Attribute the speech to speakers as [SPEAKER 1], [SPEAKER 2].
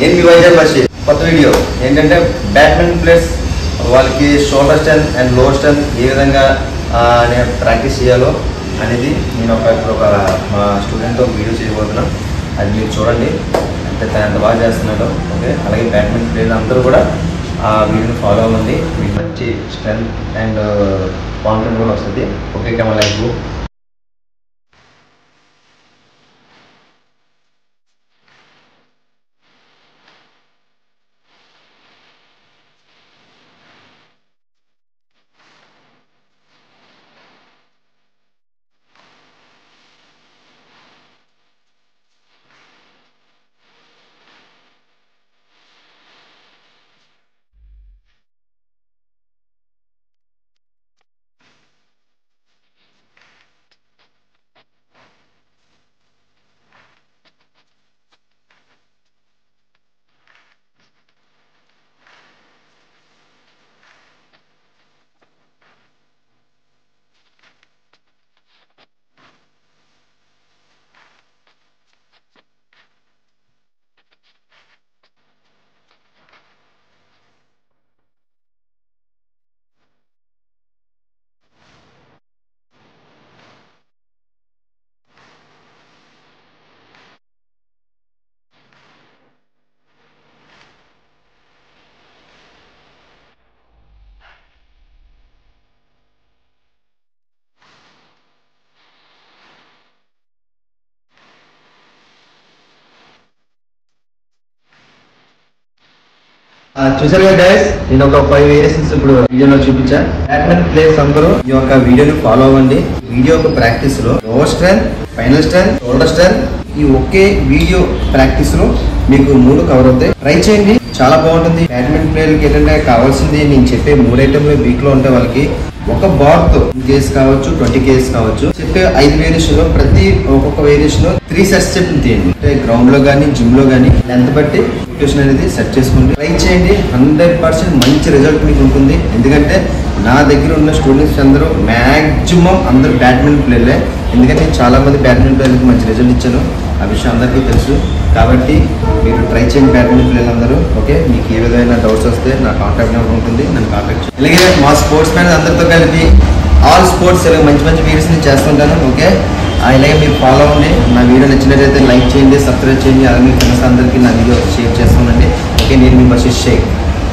[SPEAKER 1] నేను మీ వైజాగ్ బస్ కొత్త వీడియో ఏంటంటే బ్యాడ్మింటన్ ప్లేయర్స్ వాళ్ళకి shoulder strength and lower strength ఏ విధంగా ప్రాక్టీస్ చేయాలో అనేది నేను ఒక మా స్టూడెంట్తో వీడియో చేయబోతున్నాను. అది మీరు చూడండి అంటే తను ఎంత బాగా చేస్తున్నాడో. ఓకే, అలాగే బ్యాడ్మింటన్ ప్లేయర్లు అందరూ కూడా ఆ వీడియోని ఫాలో అవ్వండి. మీకు మంచి స్ట్రెంత్ అండ్ కాన్ఫిడెంట్ కూడా వస్తుంది. ఓకే కెమెరా లైక్ చూసారు కదా గైస్, నేను ఒక 5 వేరియేషన్స్ ఇప్పుడు వీడియోలో చూపించాను. బ్యాడ్మింటన్ ప్లేయర్స్ అందరూ ఈ యొక్క వీడియోని ఫాలో అవ్వండి. వీడియో యొక్క ప్రాక్టీస్ లో lower strength, final strength, shoulder strength ఈ ఒకే వీడియో ప్రాక్టీస్ లో మీకు 3 కవర్ అవుతాయి. ట్రై చేయండి, చాలా బాగుంటుంది. బ్యాడ్మింటన్ ప్లేయర్లకి ఏంటంటే కావాల్సింది నేను చెప్పే 3 ఐటెంలు వీక్ లో ఉంటే వాళ్ళకి ఒక బాల్ తో కేస్ కావచ్చు, 20 కేస్ కావచ్చు. చెప్పే 5 వేరియేషన్ లో ప్రతి ఒక్కొక్క వేరియేషన్ లో 3 సెట్స్ చెప్పి తీయండి. అంటే గ్రౌండ్ లో గానీ, జిమ్ లో గానీ లెంత్ బట్టి సిట్యుయేషన్ అనేది సెట్ చేసుకోండి. ట్రై చేయండి, 100% మంచి రిజల్ట్ మీకు ఉంటుంది. ఎందుకంటే నా దగ్గర ఉన్న స్టూడెంట్స్ అందరూ మాక్సిమం అందరూ బ్యాడ్మింటన్ ప్లేయర్లే. ఎందుకంటే చాలా మంది బ్యాడ్మింటన్ ప్లేయర్లకు మంచి రిజల్ట్ ఇచ్చాను, ఆ విషయం అందరికీ తెలుసు. కాబట్టి మీరు ట్రై చేయండి బ్యాడ్మింటన్ ప్లేయర్లు అందరూ. ఓకే, మీకు ఏ విధమైన డౌట్స్ వస్తే నా కాంటాక్ట్ నెంబర్ ఉంటుంది, నన్ను కాంటాక్ట్ చేయండి. అలాగే మా స్పోర్ట్స్ మ్యాన్ అందరితో కలిపి ఆల్ స్పోర్ట్స్ మంచి మంచి వీడియోస్ చేస్తుంటాను. ఓకే, అలాగే మీరు ఫాలో అవ్వండి. నా వీడియో నచ్చినట్లయితే లైక్ చేయండి, సబ్స్క్రైబ్ చేయండి. అలాగే మీ ఫ్రెండ్స్ అందరికీ నా వీడియో షేర్ చేస్తానండి. ఓకే, నేను మీ బషీర్ షేక్.